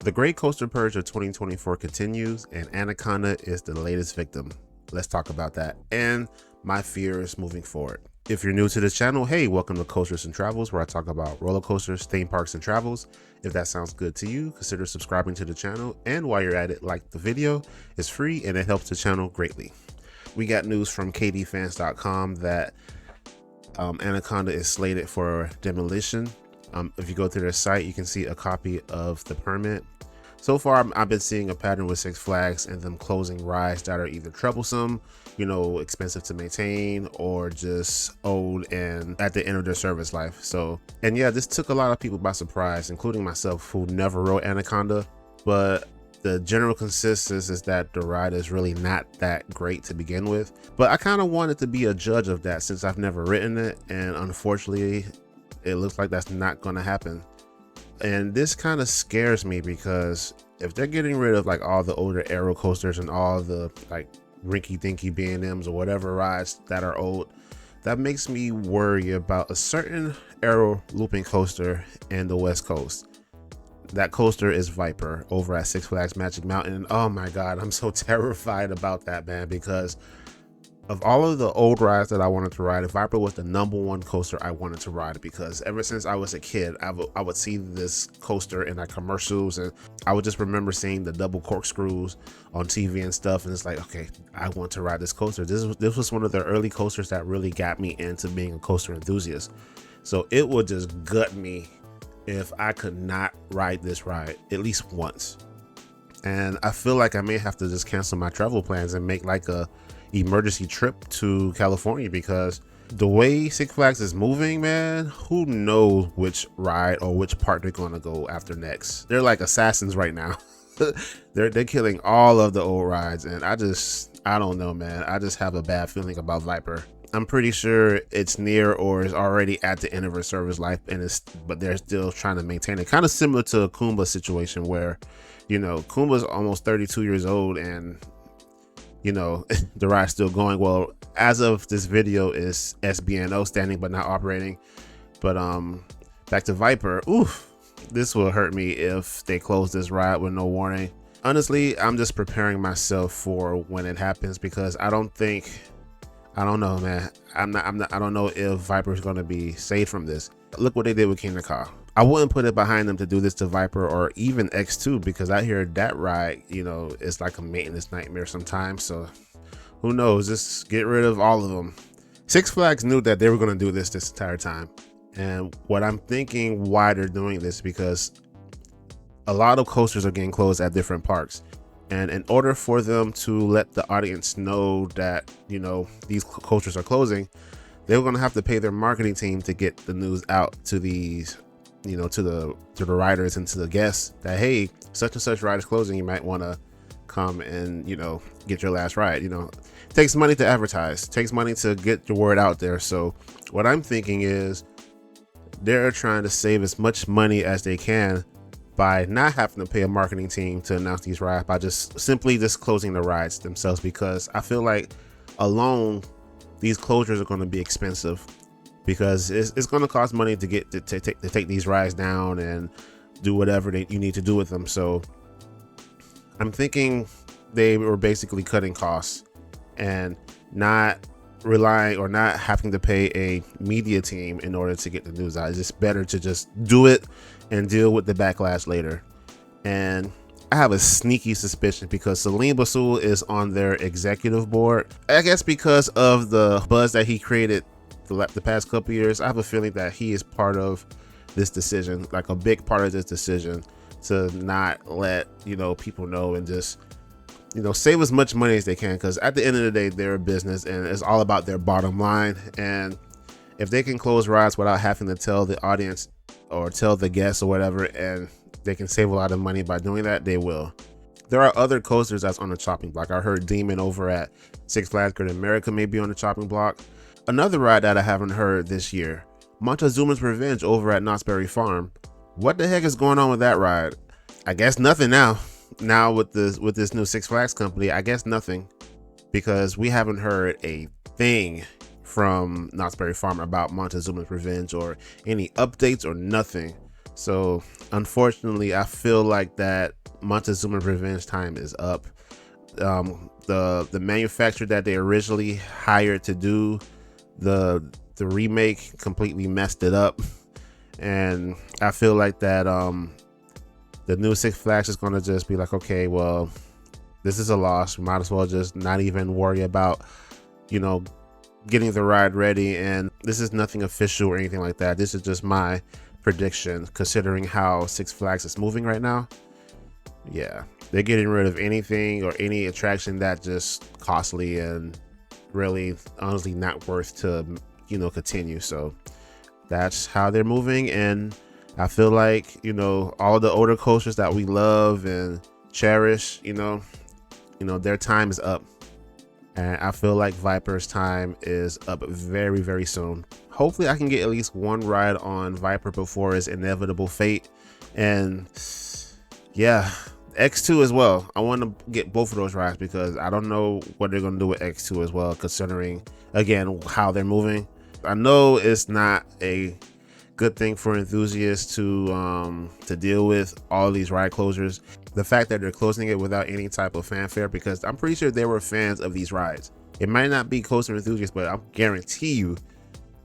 The Great Coaster Purge of 2024 continues, and Anaconda is the latest victim. Let's talk about that and my fears moving forward. If you're new to this channel, hey, welcome to Coasters and Travels, where I talk about roller coasters, theme parks, and travels. If that sounds good to you, consider subscribing to the channel, and while you're at it, like the video. It's free and it helps the channel greatly. We got news from kdfans.com that Anaconda is slated for demolition. If you go to their site, you can see a copy of the permit. So far, I've been seeing a pattern with Six Flags and them closing rides that are either troublesome, expensive to maintain, or just old and at the end of their service life. And yeah, this took a lot of people by surprise, including myself, who never rode Anaconda. But the general consensus is that the ride is really not that great to begin with. But I kind of wanted to be a judge of that since I've never ridden it, and unfortunately, it looks like that's not going to happen. And this kind of scares me because if they're getting rid of like all the older aero coasters and all the like rinky-dinky B&Ms or whatever rides that are old, that makes me worry about a certain aero looping coaster in the West Coast. That coaster is Viper over at Six Flags Magic Mountain. And oh my God, I'm so terrified about that, man, because of all of the old rides that I wanted to ride, Viper was the #1 coaster I wanted to ride, because ever since I was a kid, I would see this coaster in like commercials, and I would just remember seeing the double corkscrews on TV and stuff, and it's like, okay, I want to ride this coaster. This was one of the early coasters that really got me into being a coaster enthusiast. So it would just gut me if I could not ride this ride at least once. And I feel like I may have to just cancel my travel plans and make like a emergency trip to California, because the way Six Flags is moving, man, who knows which ride or which part they're going to go after next. They're like assassins right now. they're killing all of the old rides, and I don't know, man. I just have a bad feeling about Viper. I'm pretty sure it's near or is already at the end of her service life, but they're still trying to maintain it. Kind of similar to a Kumba situation where, Kumba's almost 32 years old and the ride's still going. Well, as of this video, is SBNO, standing but not operating. But back to Viper. Oof, this will hurt me if they close this ride with no warning. Honestly, I'm just preparing myself for when it happens, because I don't know, man. I don't know if Viper is going to be saved from this. Look what they did with King Car. I wouldn't put it behind them to do this to Viper or even X2, because I hear that ride, it's like a maintenance nightmare sometimes. So who knows? Just get rid of all of them. Six Flags knew that they were going to do this entire time. And what I'm thinking why they're doing this, because a lot of coasters are getting closed at different parks. And in order for them to let the audience know that, these coasters are closing, they're going to have to pay their marketing team to get the news out to these, to the riders and to the guests that, hey, such and such ride is closing. You might want to come and, get your last ride. It takes money to advertise, it takes money to get the word out there. So what I'm thinking is they're trying to save as much money as they can by not having to pay a marketing team to announce these rides, by just simply closing the rides themselves, because I feel like alone these closures are going to be expensive, because it's going to cost money to get to take these rides down and do whatever you need to do with them. So I'm thinking they were basically cutting costs and not relying or not having to pay a media team in order to get the news out. It's just better to just do it and deal with the backlash later. And I have a sneaky suspicion, because Salim Basul is on their executive board. I guess because of the buzz that he created the past couple years, I have a feeling that he is part of this decision, like a big part of this decision, to not let people know and just save as much money as they can, because at the end of the day, they're a business and it's all about their bottom line. And if they can close rides without having to tell the audience or tell the guests or whatever, and they can save a lot of money by doing that, they will. There are other coasters that's on the chopping block. I heard Demon over at Six Flags Great America may be on the chopping block. Another ride that I haven't heard this year, Montezuma's Revenge over at Knott's Berry Farm. What the heck is going on with that ride? I guess nothing now. Now with this new Six Flags company, I guess nothing, because we haven't heard a thing from Knott's Berry Farm about Montezuma's Revenge or any updates or nothing. So unfortunately, I feel like that Montezuma's revenge time is up. The manufacturer that they originally hired to do the remake completely messed it up, and I feel like that the new Six Flags is going to just be like, okay, well, this is a loss. We might as well just not even worry about, you know, getting the ride ready. And this is nothing official or anything like that. This is just my prediction, considering how Six Flags is moving right now. Yeah, they're getting rid of anything or any attraction that just costly and really honestly not worth to, you know, continue. So that's how they're moving. And I feel like, you know, all the older coasters that we love and cherish, you know, their time is up. And I feel like Viper's time is up very, very soon. Hopefully I can get at least one ride on Viper before its inevitable fate. And yeah, X2 as well. I want to get both of those rides because I don't know what they're going to do with X2 as well, considering, again, how they're moving. I know it's not a good thing for enthusiasts to deal with all these ride closures. The fact that they're closing it without any type of fanfare, because I'm pretty sure they were fans of these rides. It might not be coaster enthusiasts, but I guarantee you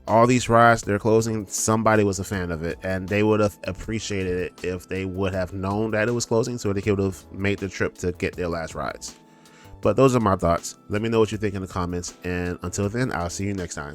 all these rides they're closing, somebody was a fan of it, and they would have appreciated it if they would have known that it was closing, so they could have made the trip to get their last rides. But those are my thoughts. Let me know what you think in the comments, and until then, I'll see you next time.